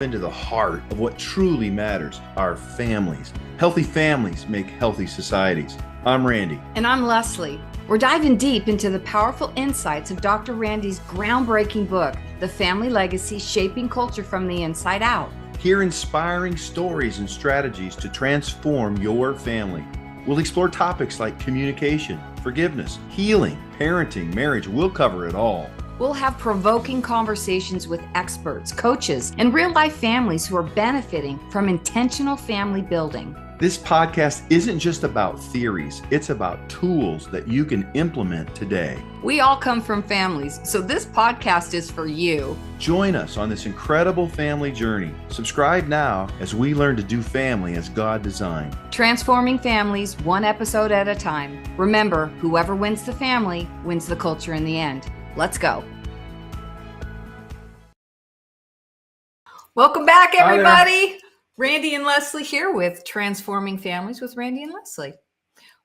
into the heart of what truly matters, our families. Healthy families make healthy societies. I'm Randy. And I'm Lesli. We're diving deep into the powerful insights of Dr. Randy's groundbreaking book, The Family Legacy: Shaping Culture from the Inside Out. Hear inspiring stories and strategies to transform your family. We'll explore topics like communication, forgiveness, healing, parenting, marriage. We'll cover it all. We'll have provoking conversations with experts, coaches, and real-life families who are benefiting from intentional family building. This podcast isn't just about theories, it's about tools that you can implement today. We all come from families, so this podcast is for you. Join us on this incredible family journey. Subscribe now as we learn to do family as God designed. Transforming families one episode at a time. Remember, whoever wins the family wins the culture in the end. Let's go. Welcome back, everybody. Randy and Lesli here with Transforming Families with Randy and Lesli.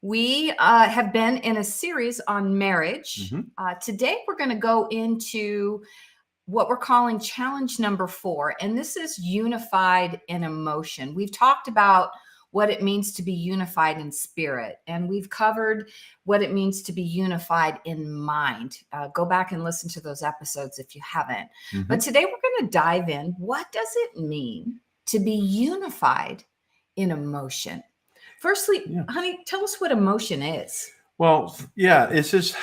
We have been in a series on marriage. Today, we're going to go into what we're calling challenge number 4, and this is unified in emotion. We've talked about what it means to be unified in spirit, and we've covered what it means to be unified in mind. Go back and listen to those episodes if you haven't. But today, we're going to dive in. What does it mean to be unified in emotion? Firstly, honey, tell us what emotion is. Well, yeah, it's just,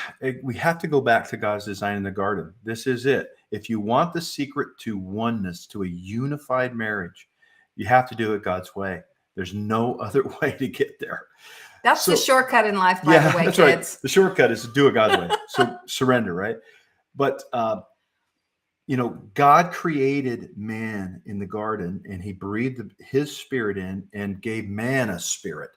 we have to go back to God's design in the garden. This is it. If you want the secret to oneness, to a unified marriage, you have to do it God's way. There's no other way to get there. That's the shortcut in life, by the way, that's kids. Right. The shortcut is to do it God's way. So surrender, right? But, God created man in the garden, and he breathed his spirit in and gave man a spirit.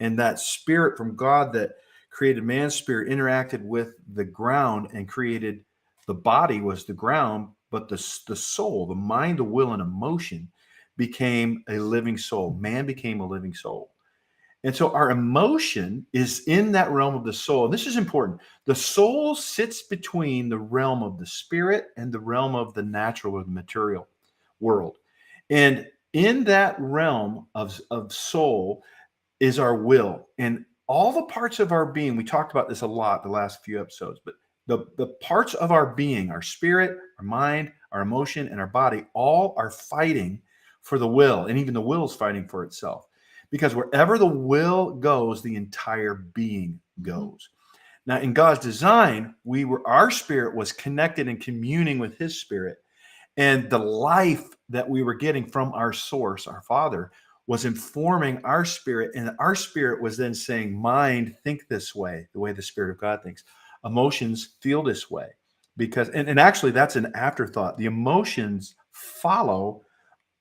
And that spirit from God that created man's spirit interacted with the ground and created the body was the ground, but the soul, the mind, the will, and emotion became a living soul. Man became a living soul. And so our emotion is in that realm of the soul. And this is important. The soul sits between the realm of the spirit and the realm of the natural or the material world. And in that realm of soul is our will. And all the parts of our being, we talked about this a lot the last few episodes, but the parts of our being, our spirit, our mind, our emotion, and our body, all are fighting for the will. And even the will is fighting for itself. Because wherever the will goes, the entire being goes. Now, in God's design, our spirit was connected and communing with his spirit. And the life that we were getting from our source, our Father, was informing our spirit. And our spirit was then saying, mind, think this way, the way the Spirit of God thinks. Emotions feel this way. Because, and actually, that's an afterthought. The emotions follow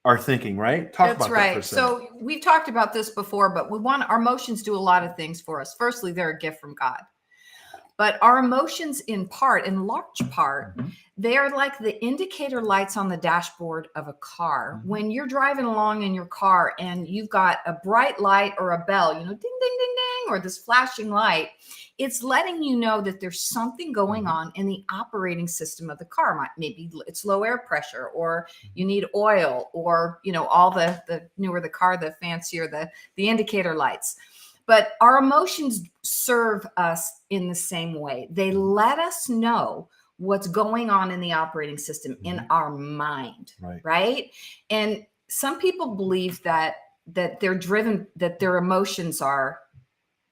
our thinking, right? That's right. So we've talked about this before, but our emotions do a lot of things for us. Firstly, they're a gift from God. But our emotions in large part, they are like the indicator lights on the dashboard of a car. When you're driving along in your car and you've got a bright light or a bell, ding, ding, ding, ding, or this flashing light, it's letting you know that there's something going on in the operating system of the car. Maybe it's low air pressure, or you need oil, or, all the newer the car, the fancier the indicator lights. But our emotions serve us in the same way. They let us know what's going on in the operating system in our mind, right? And some people believe that they're driven, that their emotions are,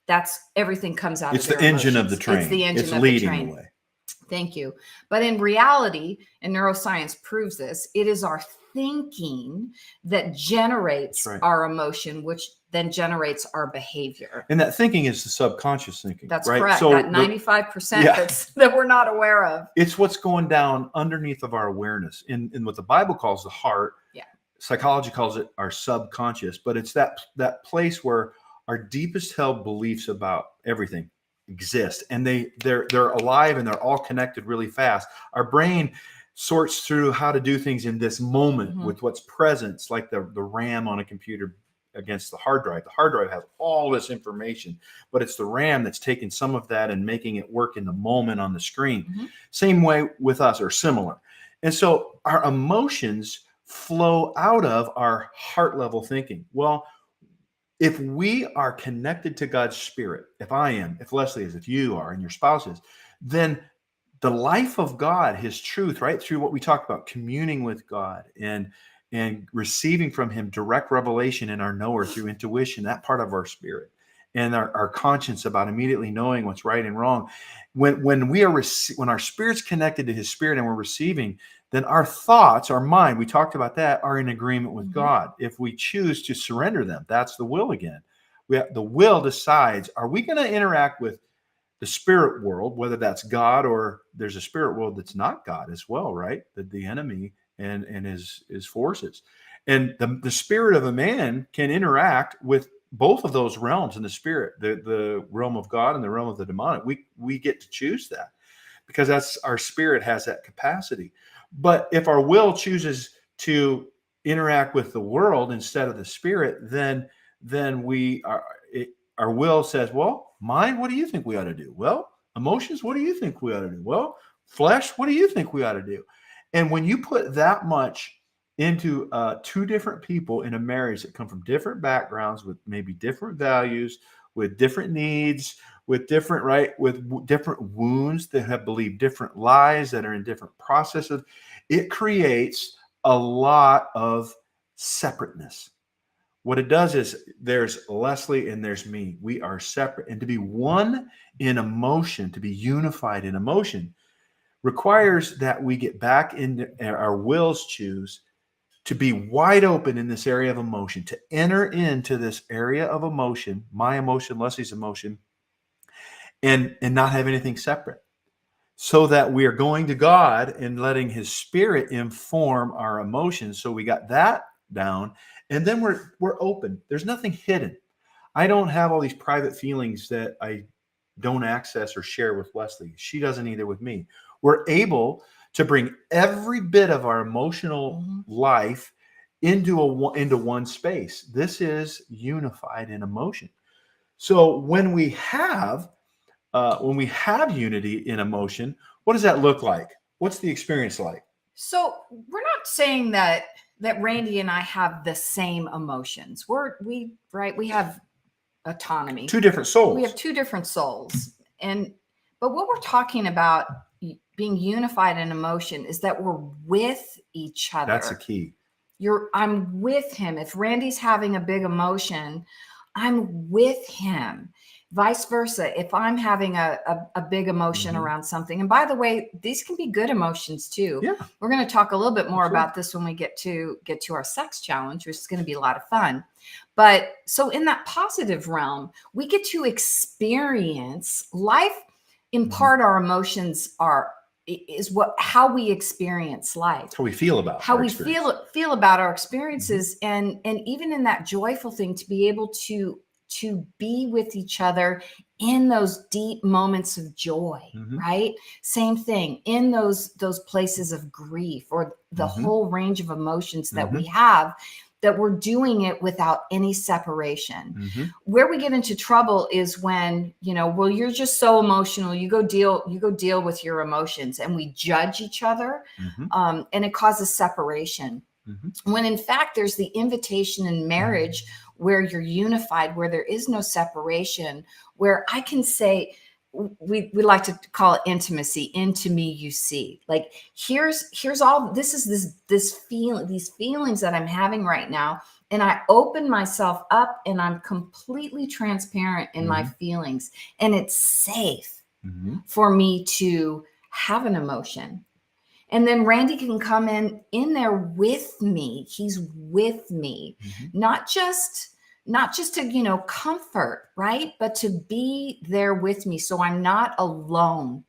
that's everything comes out of their emotions. It's the engine of the train. It's the engine of the train. It's leading the way. Thank you. But in reality, and neuroscience proves this, it is our thinking that generates our emotion, which then generates our behavior. And that thinking is the subconscious thinking. That's correct. So that 95% that we're not aware of. It's what's going down underneath of our awareness in what the Bible calls the heart. Psychology calls it our subconscious, but it's that place where our deepest held beliefs about everything exist, and they're alive, and they're all connected really fast. Our brain sorts through how to do things in this moment with what's present. It's like the RAM on a computer against the hard drive. The hard drive has all this information, but it's the RAM that's taking some of that and making it work in the moment on the screen. Same way with us, or similar. And so our emotions flow out of our heart level thinking. Well, if we are connected to God's spirit, if I am, if Leslie is, if you are, and your spouse is, then the life of God, his truth, right through what we talked about, communing with God and receiving from him direct revelation in our knower through intuition, that part of our spirit, and our conscience about immediately knowing what's right and wrong. When we are when our spirit's connected to his spirit and we're receiving, then our thoughts, our mind, we talked about that, are in agreement with God. If we choose to surrender them, that's the will again. The will decides, are we going to interact with the spirit world, whether that's God or there's a spirit world that's not God as well, right? The enemy and his forces. And the spirit of a man can interact with both of those realms in the spirit, the realm of God and the realm of the demonic. We get to choose that because that's our spirit has that capacity. But if our will chooses to interact with the world instead of the spirit, then our will says, well, mind, what do you think we ought to do? Well, emotions, what do you think we ought to do? Well, flesh, what do you think we ought to do? And when you put that much into two different people in a marriage that come from different backgrounds with maybe different values, with different needs, with different different wounds, that have believed different lies, that are in different processes, it creates a lot of separateness. What it does is there's Leslie and there's me. We are separate. And to be one in emotion, to be unified in emotion, requires that we get back into our wills choose to be wide open in this area of emotion, to enter into this area of emotion, my emotion, Leslie's emotion, and not have anything separate, so that we are going to God and letting his spirit inform our emotions. So we got that down, and then we're open. There's nothing hidden. I don't have all these private feelings that I don't access or share with Leslie. She doesn't either with me. We're able to bring every bit of our emotional life into one space. This is unified in emotion. So when we have unity in emotion, what does that look like? What's the experience like? So we're not saying that Randy and I have the same emotions. We have autonomy. Two different souls. We have two different souls. But what we're talking about being unified in emotion is that we're with each other. That's the key. I'm with him. If Randy's having a big emotion, I'm with him. Vice versa. If I'm having a big emotion around something, and by the way, these can be good emotions too. Yeah. We're going to talk a little bit more about this when we get to our sex challenge, which is going to be a lot of fun. But so in that positive realm, we get to experience life. In part, our emotions is how we experience life. How we feel about how we feel about our experiences, and even in that joyful thing, to be able to be with each other in those deep moments of joy, right? Same thing in those places of grief, or the whole range of emotions that we have, that we're doing it without any separation. Where we get into trouble is when, you're just so emotional, you go deal with your emotions, and we judge each other, and it causes separation. When in fact, there's the invitation in marriage where you're unified, where there is no separation, where I can say, we like to call it intimacy. Into me you see. Like here's all this feeling, these feelings that I'm having right now, and I open myself up, and I'm completely transparent in my feelings, and it's safe for me to have an emotion. And then Randy can come in there with me. He's with me, not just to, comfort, right? But to be there with me, so I'm not alone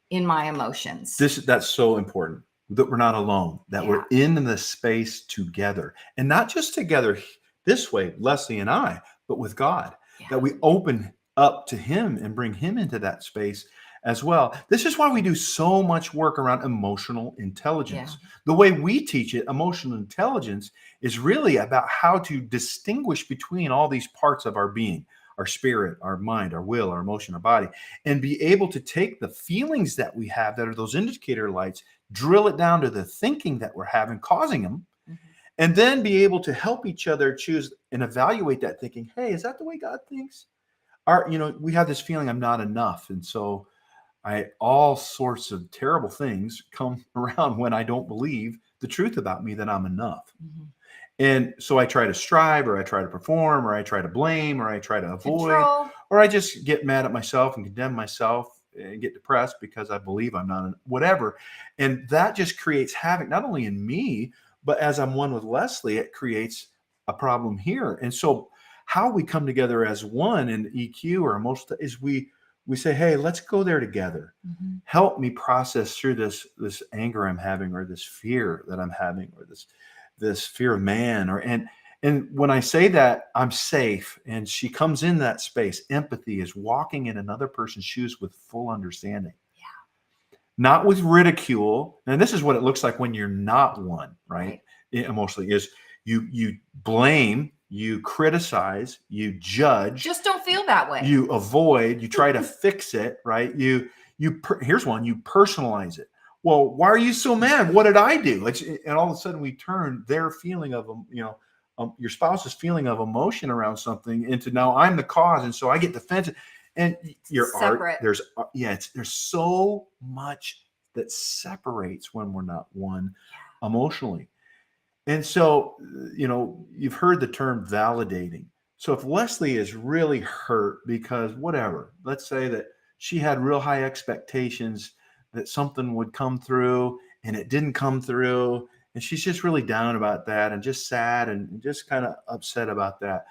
in my emotions. That's so important, that we're not alone, that we're in the space together, and not just together this way, Leslie and I, but with God, that we open up to him and bring him into that space as well. This is why we do so much work around emotional intelligence. The way we teach it, emotional intelligence, is really about how to distinguish between all these parts of our being, our spirit, our mind, our will, our emotion, our body, and be able to take the feelings that we have that are those indicator lights, drill it down to the thinking that we're having, causing them, and then be able to help each other choose and evaluate that thinking. Hey, is that the way God thinks? We have this feeling I'm not enough. And so all sorts of terrible things come around when I don't believe the truth about me that I'm enough. Mhm. And so I try to strive, or I try to perform, or I try to blame, or I try to avoid, Control. or I just get mad at myself and condemn myself and get depressed because I believe I'm not whatever. And that just creates havoc, not only in me, but as I'm one with Lesli, it creates a problem here. And so how we come together as one in EQ or emotional is we say, hey, let's go there together. Mhm. Help me process through this anger I'm having, or this fear that I'm having, or this fear of man, and when I say that, I'm safe. And she comes in that space. Empathy is walking in another person's shoes with full understanding. Yeah. Not with ridicule. And this is what it looks like when you're not one, right? Right. Emotionally is you blame, you criticize, you judge, Just don't feel that way. you avoid, you try to fix it, right? Here's one, you personalize it. Well, why are you so mad? What did I do? And all of a sudden we turn their feeling of, your spouse's feeling of emotion around something into, now I'm the cause. And so I get defensive. And Separate. there's so much that separates when we're not one emotionally. And so, you've heard the term validating. So if Lesli is really hurt because whatever, let's say that she had real high expectations that something would come through and it didn't come through, and she's just really down about that and just sad and just kind of upset about that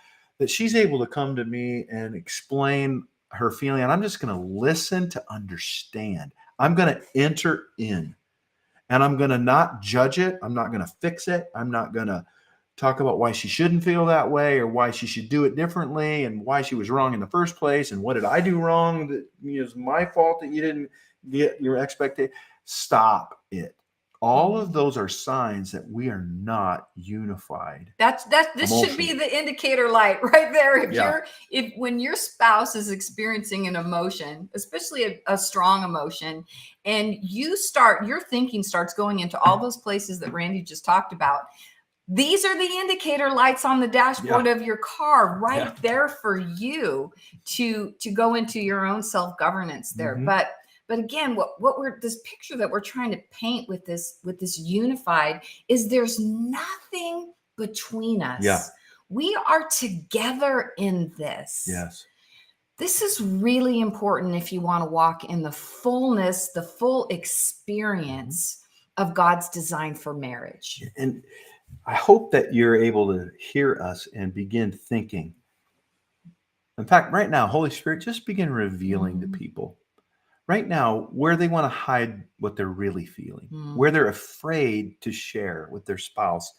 she's able to come to me and explain her feeling. And I'm just going to listen to understand. I'm going to enter in. And I'm going to not judge it. I'm not going to fix it. I'm not going to talk about why she shouldn't feel that way, or why she should do it differently, and why she was wrong in the first place, and what did I do wrong that is my fault that you didn't get your expectation. Stop it. All of those are signs that we are not unified. This should be the indicator light right there. When your spouse is experiencing an emotion, especially a strong emotion, and your thinking starts going into all those places that Randy just talked about, these are the indicator lights on the dashboard of your car right there for you to go into your own self-governance there. Mm-hmm. But again, this picture that we're trying to paint with this unified is there's nothing between us. Yeah. We are together in this. Yes. This is really important if you want to walk in the fullness, the full experience of God's design for marriage. And I hope that you're able to hear us and begin thinking. In fact, right now, Holy Spirit, just begin revealing to people right now where they want to hide what they're really feeling, where they're afraid to share with their spouse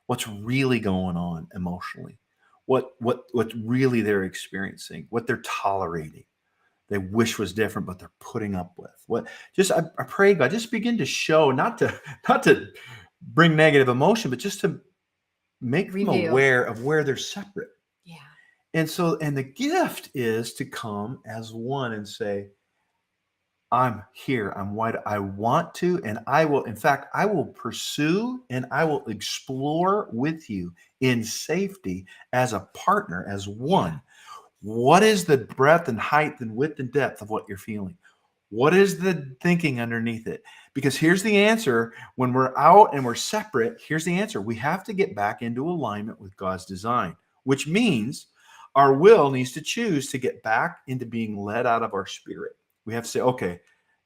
what's really going on emotionally, what really they're experiencing, what they're tolerating, they wish was different, but they're putting up with. I pray, God, just begin to show, not to bring negative emotion, but just to make them aware of where they're separate. Yeah. And the gift is to come as one and say, I'm here. I'm wide. I want to, and I will. In fact, I will pursue and I will explore with you in safety as a partner, as one. What is the breadth and height and width and depth of what you're feeling? What is the thinking underneath it? Because here's the answer. When we're out and we're separate, here's the answer. We have to get back into alignment with God's design, which means our will needs to choose to get back into being led out of our spirit. We have to say, okay,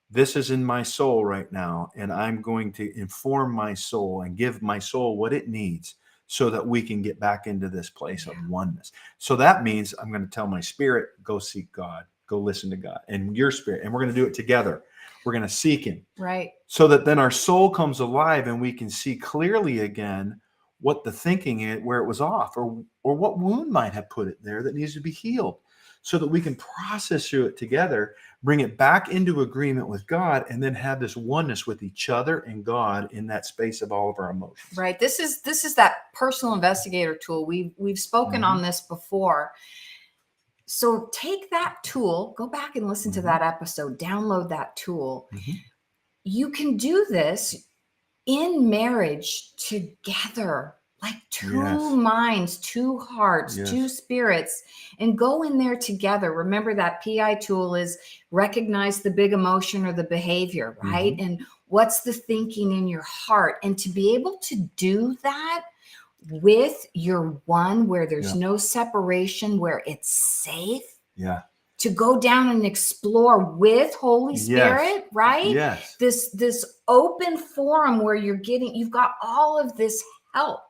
this is in my soul right now, and I'm going to inform my soul and give my soul what it needs so that we can get back into this place of oneness. So that means I'm going to tell my spirit, go seek God, go listen to God, and your spirit, and we're going to do it together. We're going to seek him. Right. So that then our soul comes alive and we can see clearly again what the thinking is, where it was off, or what wound might have put it there that needs to be healed, so that we can process through it together, bring it back into agreement with God, and then have this oneness with each other and God in that space of all of our emotions. Right. This is that personal investigator tool. We've spoken on this before. So take that tool, go back and listen to that episode, download that tool. You can do this in marriage together like two Yes. minds, two hearts, Yes. two spirits, and go in there together. Remember that PI tool is recognize the big emotion or the behavior, right? And what's the thinking in your heart? And to be able to do that with your one, where there's no separation, where it's safe. Yeah. To go down and explore with Holy Spirit, right? Yes. This open forum where you've got all of this help.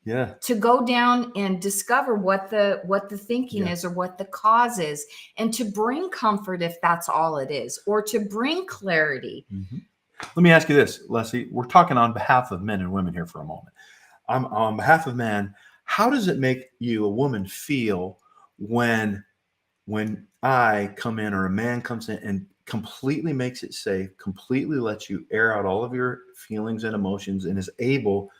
Yeah. To go down and discover what the thinking is, or what the cause is, and to bring comfort if that's all it is, or to bring clarity. Let me ask you this, Leslie. We're talking on behalf of men and women here for a moment. On behalf of men, how does it make you, a woman, feel when I come in, or a man comes in and completely makes it safe, completely lets you air out all of your feelings and emotions, and is able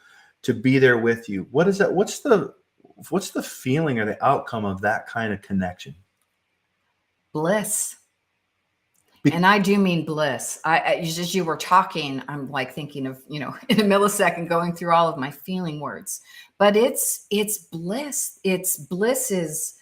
to be there with you? What is that? What's the feeling or the outcome of that kind of connection? Bliss. And I do mean bliss. As you were talking, I'm like thinking of, in a millisecond going through all of my feeling words, but it's bliss. Bliss is,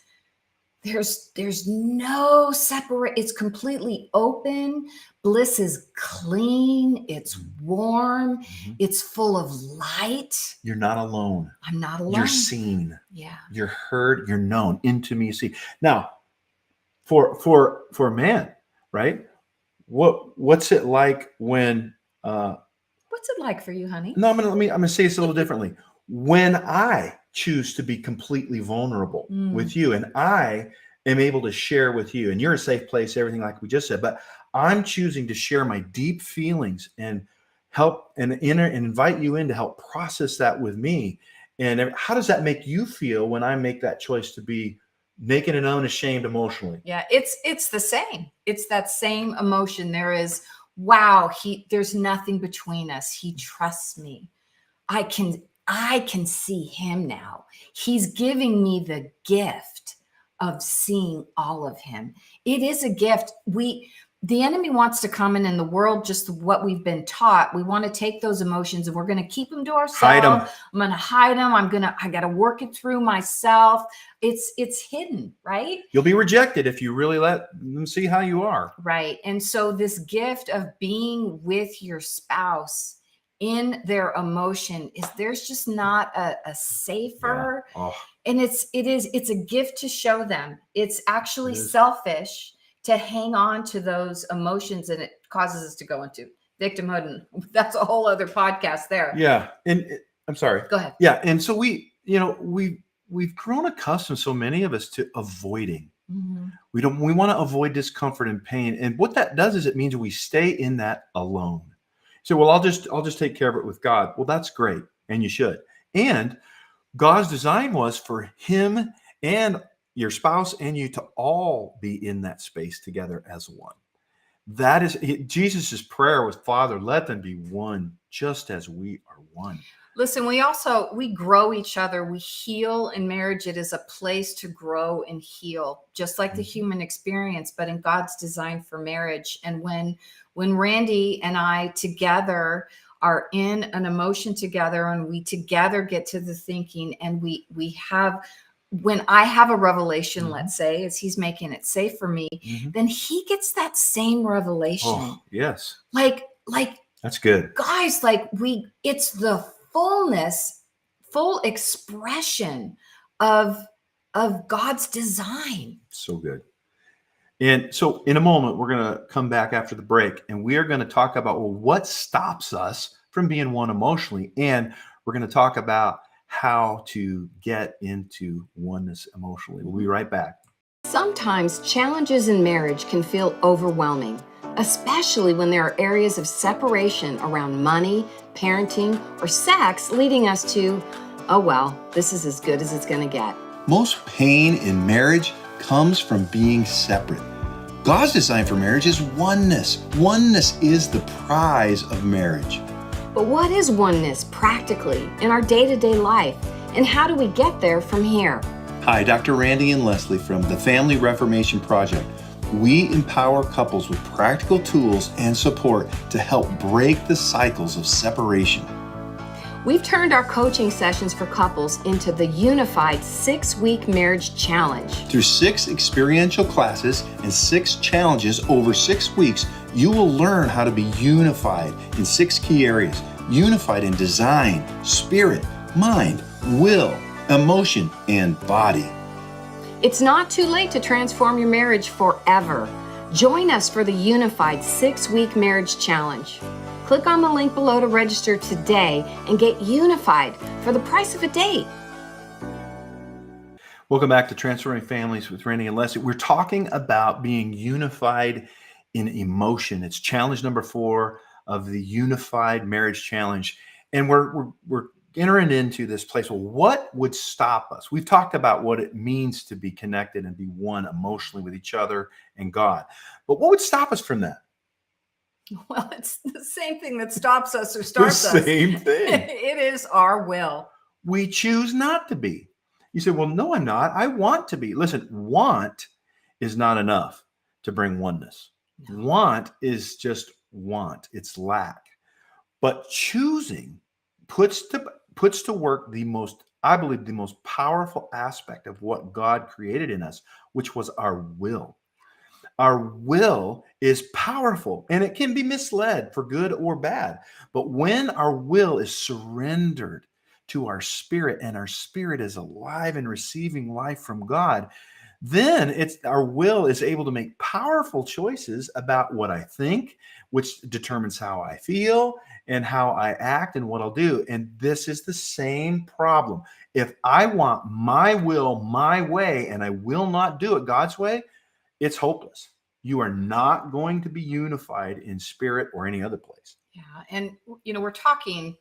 there's no separate. It's completely open. Bliss is clean. It's warm. It's full of light. You're not alone. I'm not alone. You're seen. Yeah. You're heard. You're known. Intimacy. Now, for a man, right? What's it like when? What's it like for you, honey? No, I'm gonna say this a little differently. When I choose to be completely vulnerable with you, and I am able to share with you, and you're a safe place, everything like we just said, but I'm choosing to share my deep feelings and help and invite you in to help process that with me. And how does that make you feel when I make that choice to be naked and unashamed emotionally? Yeah, it's the same. It's that same emotion. There is, wow, there's nothing between us. He trusts me. I can see him now. He's giving me the gift of seeing all of him. It is a gift. The enemy wants to come in the world, just what we've been taught. We want to take those emotions and we're going to keep them to ourselves. Hide them. I'm going to hide them. I got to work it through myself. It's hidden, right? You'll be rejected if you really let them see how you are. Right. And so this gift of being with your spouse in their emotion there's just not a safer, and it's a gift to show them. It's actually selfish to hang on to those emotions, and it causes us to go into victimhood, and that's a whole other podcast there. Yeah. And I'm sorry. Go ahead. Yeah. And so we've grown accustomed, so many of us, to avoiding. We want to avoid discomfort and pain. And what that does is it means we stay in that alone. So, well, I'll just take care of it with God. Well, that's great. And you should. And God's design was for him and your spouse and you to all be in that space together as one. That is Jesus's prayer was, Father, let them be one, just as we are one. Listen, we grow each other. We heal in marriage. It is a place to grow and heal, just like the human experience, but in God's design for marriage. And when Randy and I together are in an emotion together, and we together get to the thinking, and when I have a revelation, let's say, as he's making it safe for me, then he gets that same revelation. Oh, yes. Like that's good. Guys, it's the full expression of God's design. So good. And so in a moment, we're going to come back after the break, and we are going to talk about, what stops us from being one emotionally. And we're going to talk about how to get into oneness emotionally. We'll be right back. Sometimes challenges in marriage can feel overwhelming, especially when there are areas of separation around money, parenting, or sex, leading us to, oh, well, this is as good as it's going to get. Most pain in marriage comes from being separate. God's design for marriage is oneness. Oneness is the prize of marriage. But what is oneness practically in our day-to-day life? And how do we get there from here? Hi, Dr. Randy and Lesli from the Family Reformation Project. We empower couples with practical tools and support to help break the cycles of separation. We've turned our coaching sessions for couples into the unified 6-week marriage challenge. Through 6 experiential classes and 6 challenges over 6 weeks, you will learn how to be unified in 6 key areas. Unified in design, spirit, mind, will, emotion, and body. It's not too late to transform your marriage forever. Join us for the unified 6-week marriage challenge. Click on the link below to register today and get unified for the price of a date. Welcome back to Transforming Families with Randy and Lesli. We're talking about being unified in emotion. It's challenge number 4 of the Unified Marriage Challenge. And we're entering into this place. Well, what would stop us? We've talked about what it means to be connected and be one emotionally with each other and God. But what would stop us from that? Well, it's the same thing that stops us or starts us. The same thing. It is our will. We choose not to be. You say, well, no, I'm not. I want to be. Listen, want is not enough to bring oneness. No. Want is just want. It's lack. But choosing puts to work I believe, the most powerful aspect of what God created in us, which was our will. Our will is powerful, and it can be misled for good or bad. But when our will is surrendered to our spirit, and our spirit is alive and receiving life from God, then our will is able to make powerful choices about what I think, which determines how I feel and how I act and what I'll do. And this is the same problem. If I want my will my way and I will not do it God's way, it's hopeless. You are not going to be unified in spirit or any other place. Yeah. And, we're talking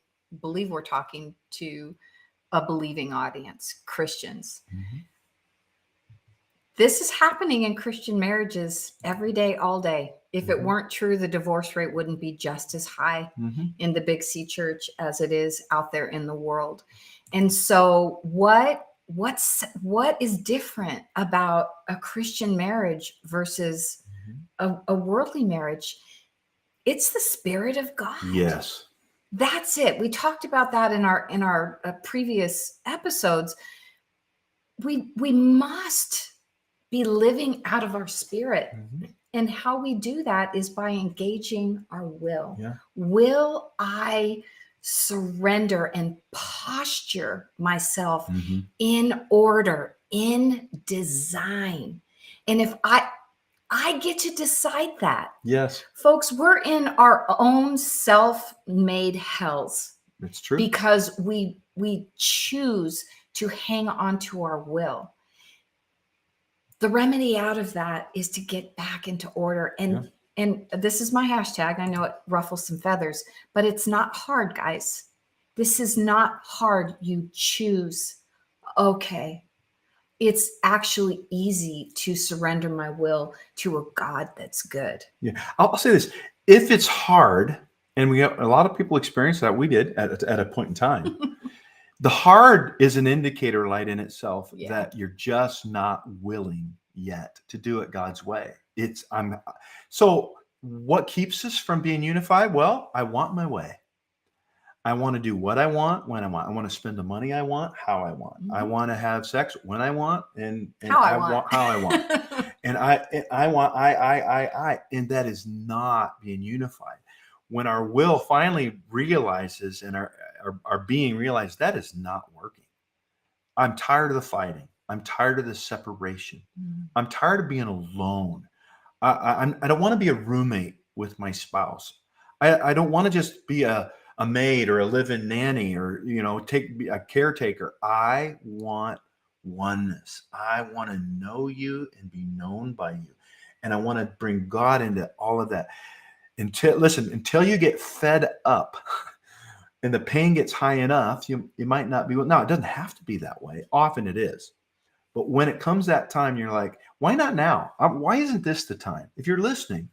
to a believing audience, Christians. Mm-hmm. This is happening in Christian marriages every day, all day. If it weren't true, the divorce rate wouldn't be just as high in the Big C church as it is out there in the world. And so what is different about a Christian marriage versus a worldly marriage? It's the Spirit of God. Yes. That's it. We talked about that in our previous episodes. We must be living out of our spirit. And how we do that is by engaging our will. Yeah. Will I surrender and posture myself in order, in design? And if I get to decide that. Yes. Folks, we're in our own self-made hells. It's true. Because we choose to hang on to our will. The remedy out of that is to get back into order. And this is my hashtag. I know it ruffles some feathers, but it's not hard, guys. This is not hard. You choose. Okay. It's actually easy to surrender my will to a God that's good. Yeah. I'll say this. If it's hard, and a lot of people experience that, we did at a point in time, the hard is an indicator light in itself that you're just not willing yet to do it God's way. So what keeps us from being unified? Well, I want my way. I want to do what I want, when I want. I want to spend the money I want, how I want. I want to have sex when I want, and how I want. And I want, and that is not being unified. When our will finally realizes and our being realized that is not working. I'm tired of the fighting. I'm tired of the separation. I'm tired of being alone. I don't want to be a roommate with my spouse. I don't want to just be a maid or a live-in nanny or, be a caretaker. I want oneness. I want to know you and be known by you. And I want to bring God into all of that. Until you get fed up and the pain gets high enough, you might not be. No, it doesn't have to be that way. Often it is. But when it comes that time, you're like, why not now? Why isn't this the time? If you're listening,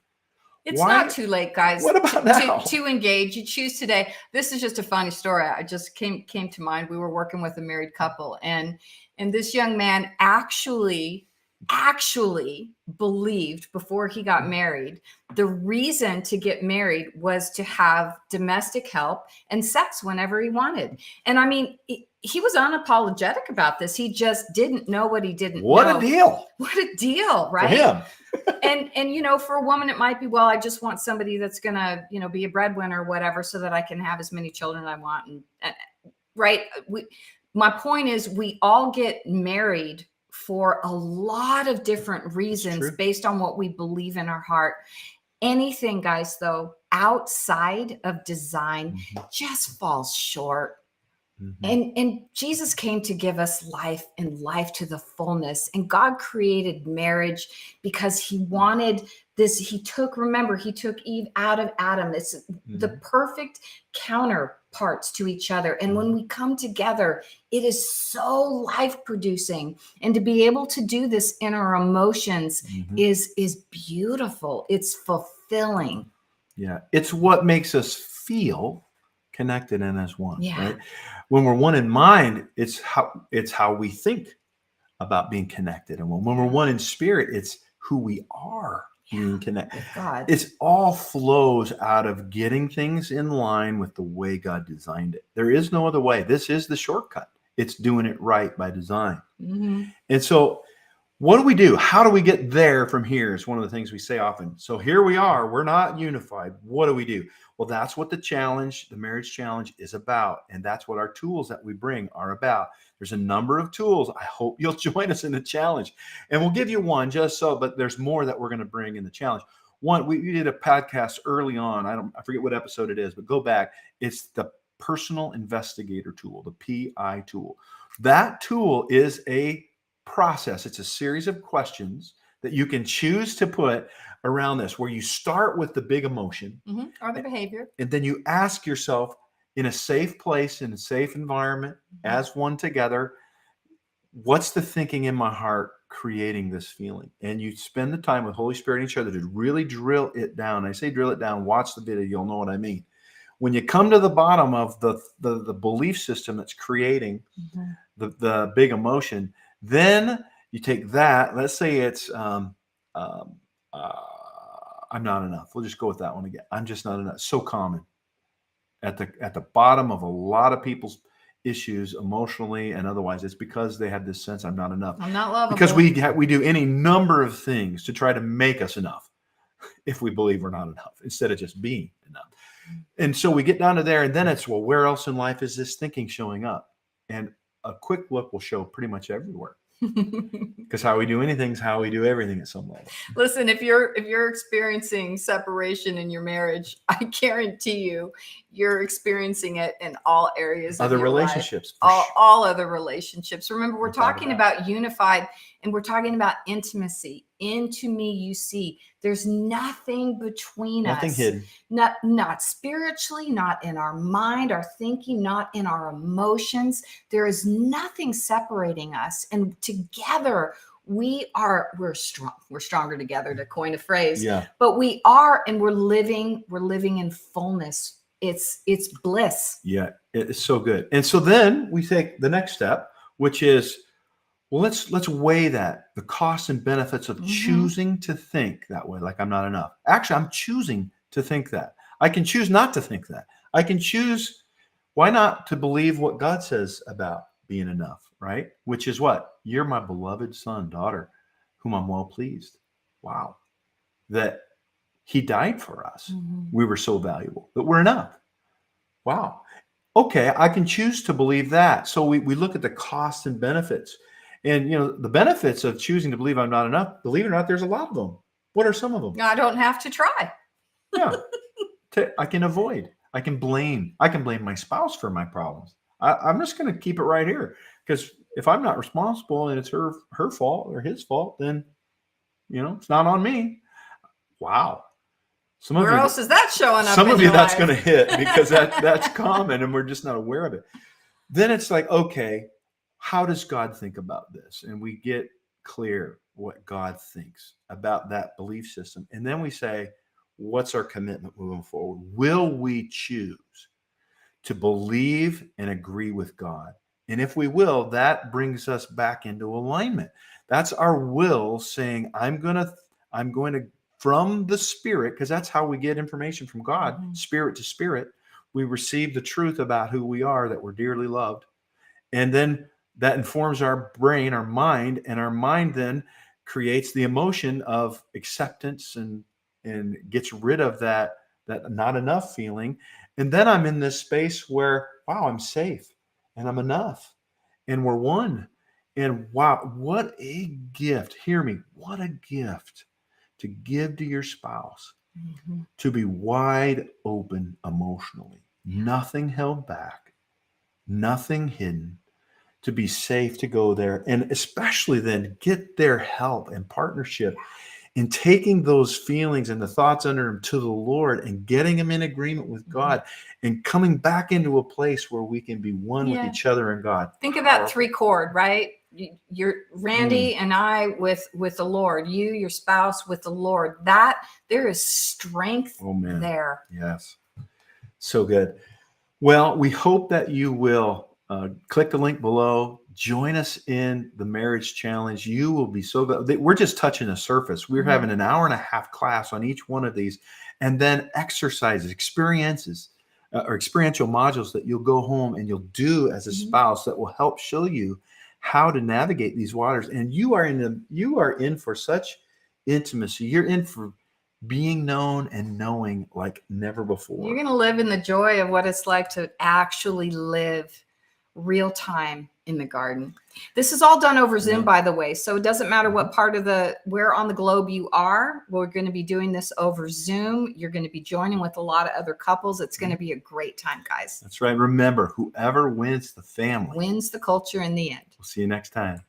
it's not too late, guys. What about now? To engage? You choose today. This is just a funny story. I just came to mind. We were working with a married couple, and this young man actually actually believed before he got married, the reason to get married was to have domestic help and sex whenever he wanted. And I mean, he was unapologetic about this. He just didn't know what he didn't know. What a deal. What a deal, right? For him. And you know, for a woman, it might be, well, I just want somebody that's gonna, you know, be a breadwinner or whatever, so that I can have as many children I want. And right. My point is, we all get married for a lot of different reasons based on what we believe in our heart. Anything, guys, though, outside of design just falls short. And Jesus came to give us life and life to the fullness. And God created marriage because he wanted this. He took Eve out of Adam. It's the perfect counterparts to each other. And when we come together, it is so life producing. And to be able to do this in our emotions is beautiful. It's fulfilling. Yeah. It's what makes us feel connected and as one. Yeah. Right? When we're one in mind, it's how we think about being connected. And when we're one in spirit, it's who we are being connected. With God. It's all flows out of getting things in line with the way God designed it. There is no other way. This is the shortcut. It's doing it right by design. And so what do we do? How do we get there from here? Is one of the things we say often. So here we are. We're not unified. What do we do? Well, that's what the challenge, the marriage challenge, is about. And that's what our tools that we bring are about. There's a number of tools. I hope you'll join us in the challenge. And we'll give you one but there's more that we're going to bring in the challenge. One, we did a podcast early on. I forget what episode it is, but go back. It's the Personal Investigator Tool, the PI tool. That tool is a process. It's a series of questions that you can choose to put around this, where you start with the big emotion or the behavior, and then you ask yourself in a safe place, in a safe environment, as one together, what's the thinking in my heart creating this feeling? And you spend the time with Holy Spirit and each other to really drill it down. I say drill it down, watch the video, you'll know what I mean. When you come to the bottom of the belief system that's creating the big emotion, then you take that. Let's say it's I'm not enough. We'll just go with that one again. I'm just not enough. So common at the bottom of a lot of people's issues, emotionally and otherwise. It's because they have this sense I'm not enough. I'm not lovable. Because we do any number of things to try to make us enough if we believe we're not enough, instead of just being enough. And so we get down to there, and then it's, well, where else in life is this thinking showing up? And a quick look will show pretty much everywhere. Because how we do anything is how we do everything at some level. Listen, if you're experiencing separation in your marriage, I guarantee you're experiencing it in all areas of Other your relationships. life. All other relationships. Remember, we're talking about unified, and we're talking about intimacy. Into me you see. There's nothing between us. Nothing hidden. Not spiritually, not in our mind, our thinking, not in our emotions. There is nothing separating us. And together we're strong. We're stronger together, to coin a phrase. Yeah. But we are, and we're living in fullness. It's bliss. Yeah, it's so good. And so then we take the next step, which is, well, let's weigh the costs and benefits of choosing to think that way, like I'm not enough. Actually, I'm choosing to think that. I can choose not to think that. I can choose, why not, to believe what God says about being enough, right? Which is what? You're my beloved son, daughter, whom I'm well pleased. Wow. That he died for us. We were so valuable, that we're enough. Wow. Okay, I can choose to believe that. So we look at the costs and benefits. And, the benefits of choosing to believe I'm not enough, believe it or not, there's a lot of them. What are some of them? I don't have to try. Yeah. I can avoid. I can blame. I can blame my spouse for my problems. I'm just going to keep it right here, because if I'm not responsible and it's her fault or his fault, then, it's not on me. Wow. Where else is that showing up? Some of you that's life? going to hit, because that's common and we're just not aware of it. Then it's like, okay, how does God think about this? And we get clear what God thinks about that belief system. And then we say, what's our commitment moving forward? Will we choose to believe and agree with God? And if we will, that brings us back into alignment. That's our will saying, I'm going to, from the Spirit, because that's how we get information from God, spirit to spirit. We receive the truth about who we are, that we're dearly loved. And then that informs our brain, our mind, and our mind then creates the emotion of acceptance and gets rid of that not enough feeling. And then I'm in this space where, wow, I'm safe and I'm enough and we're one. And wow, what a gift. Hear me. What a gift to give to your spouse, to be wide open emotionally, nothing held back, nothing hidden, to be safe to go there. And especially then get their help and partnership in taking those feelings and the thoughts under them to the Lord and getting them in agreement with God and coming back into a place where we can be one with each other and God. Think of that 3-chord, right? You're Randy and I with the Lord, you, your spouse with the Lord. That there is strength there. Yes. So good. Well, we hope that you will click the link below. Join us in the marriage challenge. You will be so good. We're just touching the surface. We're having an hour-and-a-half class on each one of these, and then exercises, experiences, or experiential modules that you'll go home and you'll do as a spouse that will help show you how to navigate these waters. And you are in for such intimacy. You're in for being known and knowing like never before. You're going to live in the joy of what it's like to actually live real time in the garden. This is all done over Zoom, by the way. So it doesn't matter what part of where on the globe you are. We're going to be doing this over Zoom. You're going to be joining with a lot of other couples. It's going to be a great time, guys. That's right. Remember, whoever wins the family wins the culture in the end. We'll see you next time.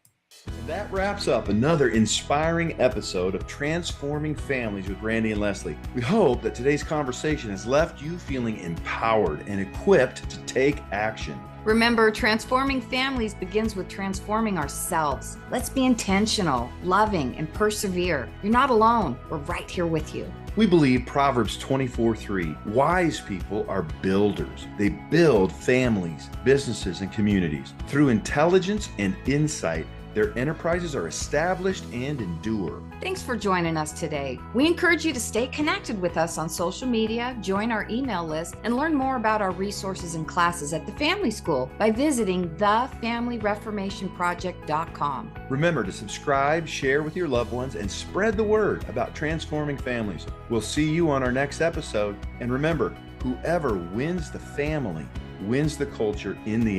That wraps up another inspiring episode of Transforming Families with Randy and Lesli. We hope that today's conversation has left you feeling empowered and equipped to take action. Remember, transforming families begins with transforming ourselves. Let's be intentional, loving, and persevere. You're not alone. We're right here with you. We believe Proverbs 24:3. Wise people are builders. They build families, businesses, and communities. Through intelligence and insight, their enterprises are established and endure. Thanks for joining us today. We encourage you to stay connected with us on social media, join our email list, and learn more about our resources and classes at the Family School by visiting thefamilyreformationproject.com. Remember to subscribe, share with your loved ones, and spread the word about transforming families. We'll see you on our next episode. And remember, whoever wins the family wins the culture in the end.